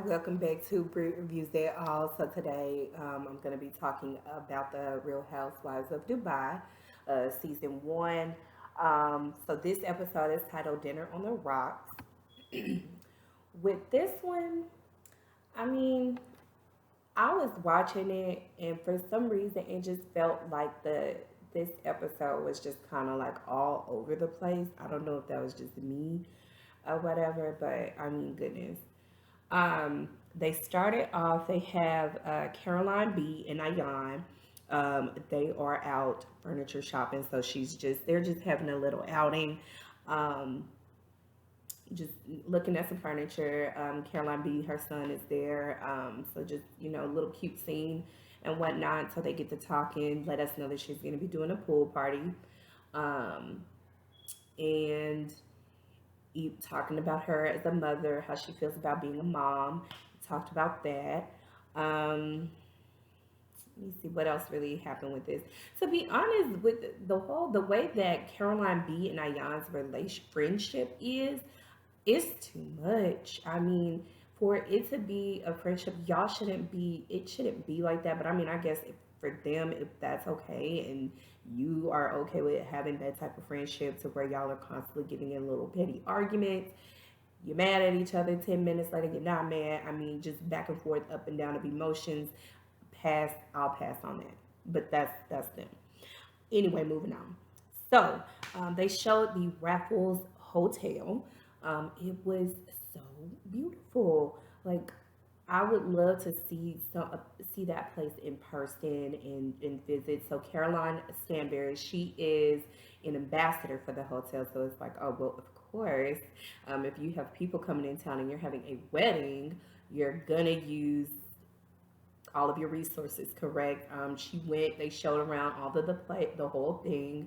welcome back to Brit Reviews That All. So today I'm going to be talking about the Real Housewives of Dubai, season one. So this episode is titled Dinner on the Rocks. With this one, I mean, I was watching it, and for some reason, it just felt like this episode was just kind of like all over the place. I don't know if that was just me or whatever, but I mean, goodness. They started off, they have Caroline B and Aion. They are out furniture shopping, so they're just having a little outing. Um, just looking at some furniture. Caroline B, her son is there. So just, a little cute scene and whatnot. So they get to talking, let us know that she's going to be doing a pool party. Um, and talking about her as a mother, how she feels about being a mom. Talked about that. Um, Let me see what else really happened with this. To be honest, with the way that Caroline B and Ayan's friendship is, it's too much. I mean, for it to be a friendship, it shouldn't be like that. But I mean, I guess for them, if that's okay and you are okay with having that type of friendship to where y'all are constantly getting in little petty arguments, you're mad at each other 10 minutes later, you're not mad. I mean, just back and forth, up and down of emotions. I'll pass on that. But that's them. Anyway, moving on. So they showed the Raffles Hotel. It was so beautiful. Like I would love to see that place in person and visit. So Caroline Stanberry, she is an ambassador for the hotel. So it's like, oh well, of course, if you have people coming in town and you're having a wedding, you're gonna use all of your resources, correct? She went, they showed around all of the whole thing,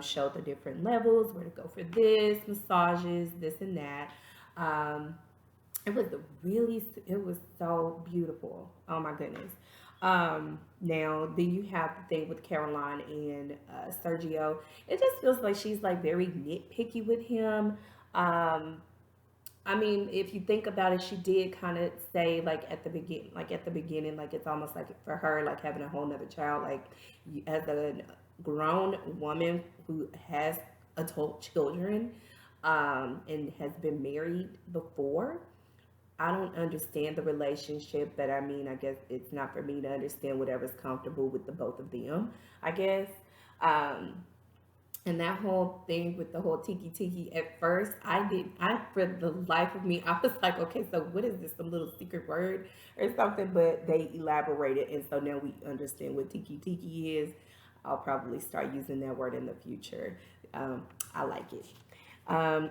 showed the different levels, where to go for this, massages, this and that. Um, it was so beautiful. Oh my goodness. Now then you have the thing with Caroline and Sergio. It just feels like she's like very nitpicky with him. Um, I mean, if you think about it, she did kind of say at the beginning, like it's almost like for her, like having a whole nother child, like as a grown woman who has adult children, and has been married before. I don't understand the relationship, but I mean, I guess it's not for me to understand whatever's comfortable with the both of them, I guess. Um, and that whole thing with the whole tiki at first, for the life of me, I was like, okay, so what is this, some little secret word or something? But they elaborated, and so now we understand what tiki is. I'll probably start using that word in the future. I like it.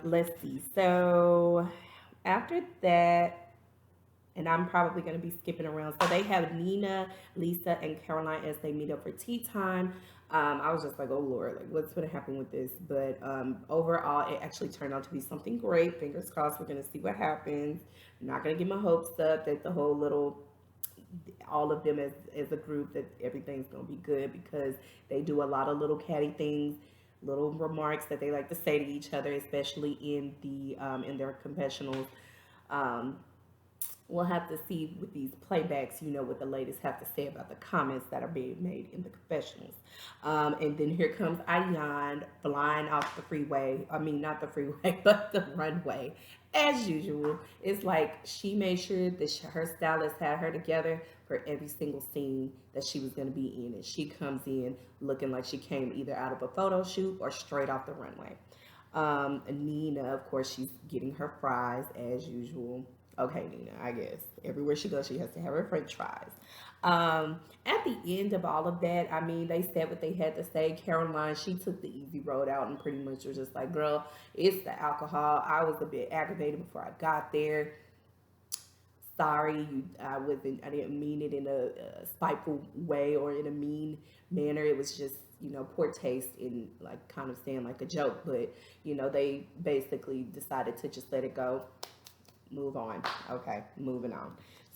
Let's see. So after that, and I'm probably going to be skipping around. So they have Nina, Lisa, and Caroline as they meet up for tea time. I was just like, oh Lord, like what's going to happen with this? But overall, it actually turned out to be something great. Fingers crossed, we're going to see what happens. I'm not going to get my hopes up that all of them as a group, that everything's going to be good, because they do a lot of little catty things, little remarks that they like to say to each other, especially in their confessionals. Um, we'll have to see with these playbacks, what the ladies have to say about the comments that are being made in the confessionals. And then here comes Aion flying off the freeway. I mean, not the freeway, but the runway. As usual, it's like she made sure that her stylist had her together for every single scene that she was going to be in. And she comes in looking like she came either out of a photo shoot or straight off the runway. Nina, of course, she's getting her fries as usual. Okay, Nina, I guess everywhere she goes, she has to have her French fries. At the end of all of that, I mean, they said what they had to say. Caroline, she took the easy road out and pretty much was just like, girl, it's the alcohol. I was a bit aggravated before I got there. Sorry, I didn't mean it in a spiteful way or in a mean manner. It was just, poor taste in like kind of saying like a joke, but they basically decided to just let it go, move on. Okay, moving on.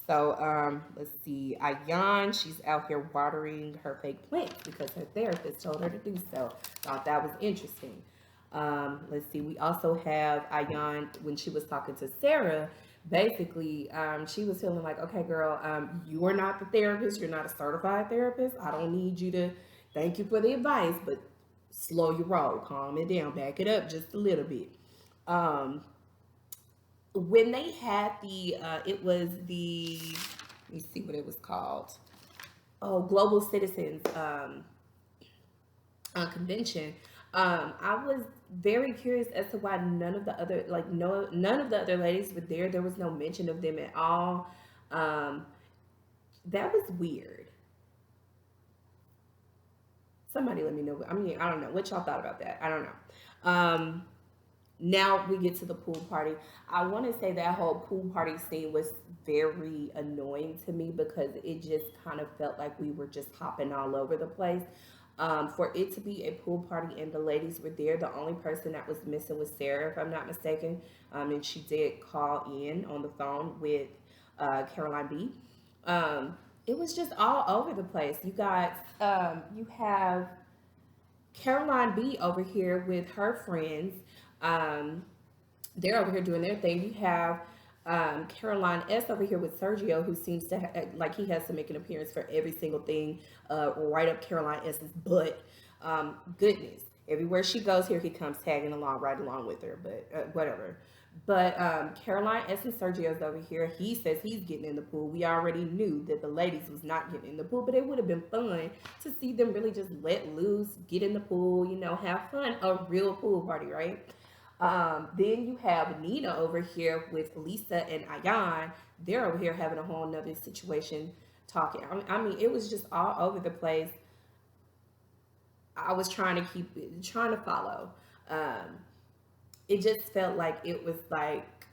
So let's see. Ayan, she's out here watering her fake plants because her therapist told her to do so. Thought that was interesting. Let's see. We also have Aion when she was talking to Sarah. Basically, she was feeling like, okay, girl, you are not the therapist. You're not a certified therapist. I don't need you to thank you for the advice, but slow your roll, calm it down, back it up just a little bit. Um, when they had it was let me see what it was called. Oh, Global Citizens convention. I was very curious as to why none of the other like no none of the other ladies were there. There was no mention of them at all. Um, that was weird. Somebody let me know. I mean, I don't know what y'all thought about that. I don't know. Now we get to the pool party. I want to say that whole pool party scene was very annoying to me because it just kind of felt like we were just hopping all over the place. For it to be a pool party and the ladies were there, the only person that was missing was Sarah, if I'm not mistaken. And she did call in on the phone with Caroline B. Um, it was just all over the place. You have Caroline B over here with her friends. Um, they're over here doing their thing. You have Caroline S over here with Sergio, who seems to like he has to make an appearance for every single thing, right up Caroline S's butt. Goodness, everywhere she goes, here he comes tagging along, right along with her. But whatever. But Caroline S and Sergio's over here. He says he's getting in the pool. We already knew that the ladies was not getting in the pool, but it would have been fun to see them really just let loose, get in the pool, have fun, a real pool party, right? Then you have Nina over here with Lisa and Ayan. They're over here having a whole nother situation talking. I mean, it was just all over the place. I was trying to trying to follow. Um, it just felt like it was like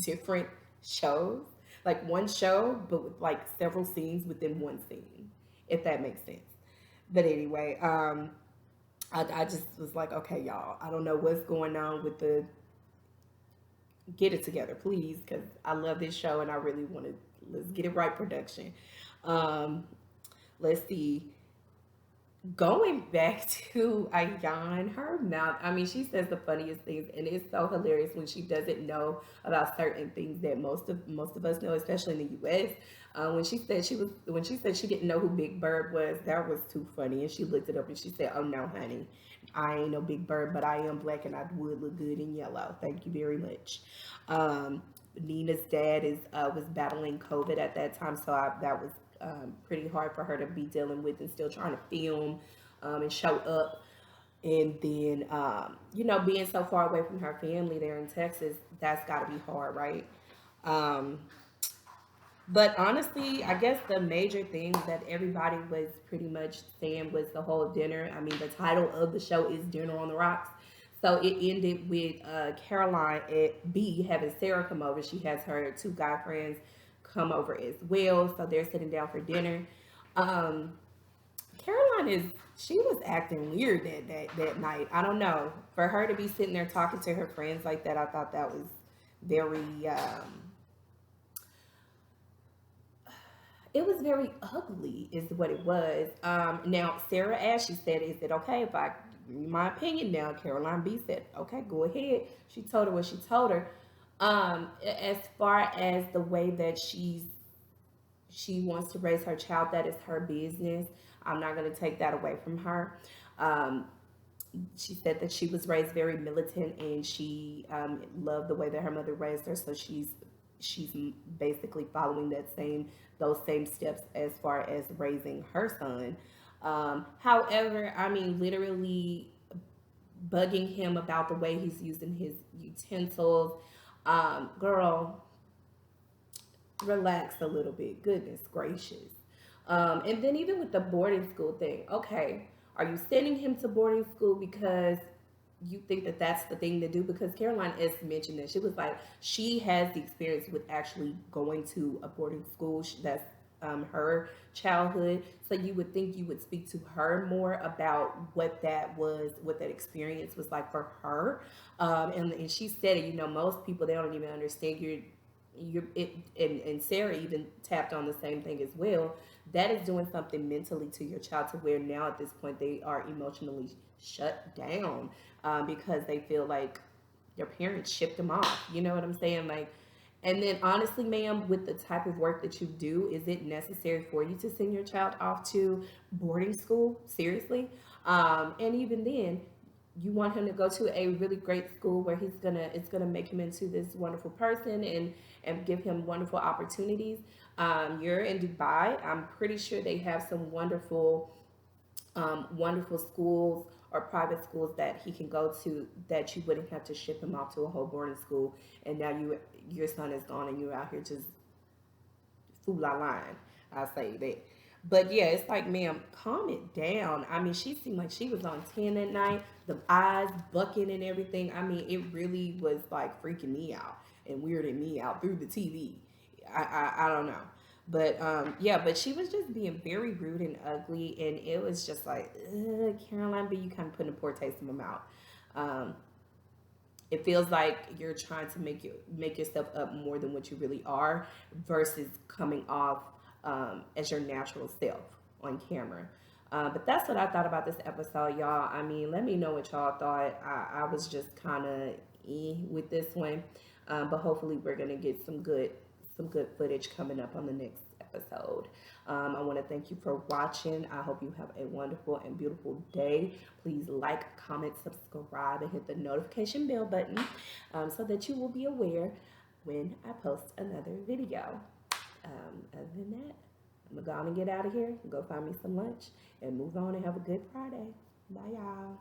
different shows, like one show, but with like several scenes within one scene, if that makes sense. But anyway, I just was like, okay, y'all, I don't know what's going on with the get it together, please, because I love this show and I really want to let's get it right production. Um, let's see. Going back to Ayan, her mouth, I mean, she says the funniest things, and it's so hilarious when she doesn't know about certain things that most of us know, especially in the U.S. When she said she didn't know who Big Bird was, that was too funny, and she looked it up and she said, "Oh no, honey, I ain't no Big Bird, but I am black and I would look good in yellow. Thank you very much." Um, Nina's dad is was battling COVID at that time, so that was pretty hard for her to be dealing with and still trying to film and show up. And then, being so far away from her family there in Texas, that's got to be hard, right? Um, but honestly, I guess the major thing that everybody was pretty much saying was the whole dinner. I mean, the title of the show is Dinner on the Rocks. So it ended with Caroline at B having Sarah come over. She has her two guy friends come over as well. So they're sitting down for dinner. Um, Caroline she was acting weird that night. I don't know. For her to be sitting there talking to her friends like that, I thought that was very it was very ugly is what it was. Now Sarah asked, she said, "Is it okay if I give you my opinion now?" Caroline B said, "Okay, go ahead." She told her what she told her. As far as the way that she wants to raise her child, that is her business. I'm not going to take that away from her. Um, she said that she was raised very militant and she loved the way that her mother raised her, so she's basically following those same steps as far as raising her son. However, I mean, literally bugging him about the way he's using his utensils. Girl, relax a little bit. Goodness gracious. And then even with the boarding school thing, okay, are you sending him to boarding school because you think that that's the thing to do? Because Caroline S mentioned that she was like she has the experience with actually going to a boarding school. That's her childhood, so you would think you would speak to her more about what that experience was like for her. And she said it. Most people, they don't even understand and Sarah even tapped on the same thing as well. That is doing something mentally to your child to where now at this point they are emotionally shut down because they feel like their parents shipped them off. You know what I'm saying? Like, and then honestly, ma'am, with the type of work that you do, is it necessary for you to send your child off to boarding school? Seriously? And even then, you want him to go to a really great school where it's gonna make him into this wonderful person and give him wonderful opportunities. You're in Dubai. I'm pretty sure they have some wonderful schools or private schools that he can go to that you wouldn't have to ship him off to a whole boarding school. And now your son is gone and you're out here just fool la line. I say that. But yeah, it's like, ma'am, calm it down. I mean, she seemed like she was on 10 that night, the eyes bucking and everything. I mean, it really was like freaking me out and weirding me out through the TV. I don't know. But yeah, but she was just being very rude and ugly, and it was just like, Caroline, but you kind of putting a poor taste in my mouth. Um, it feels like you're trying to make yourself up more than what you really are, versus coming off as your natural self on camera. But that's what I thought about this episode, y'all. I mean, let me know what y'all thought. I was just kind of with this one, but hopefully we're gonna get some good footage coming up on the next episode. I want to thank you for watching. I hope you have a wonderful and beautiful day. Please like, comment, subscribe, and hit the notification bell button so that you will be aware when I post another video. Other than that, I'm going to go and get out of here, go find me some lunch, and move on and have a good Friday. Bye, y'all.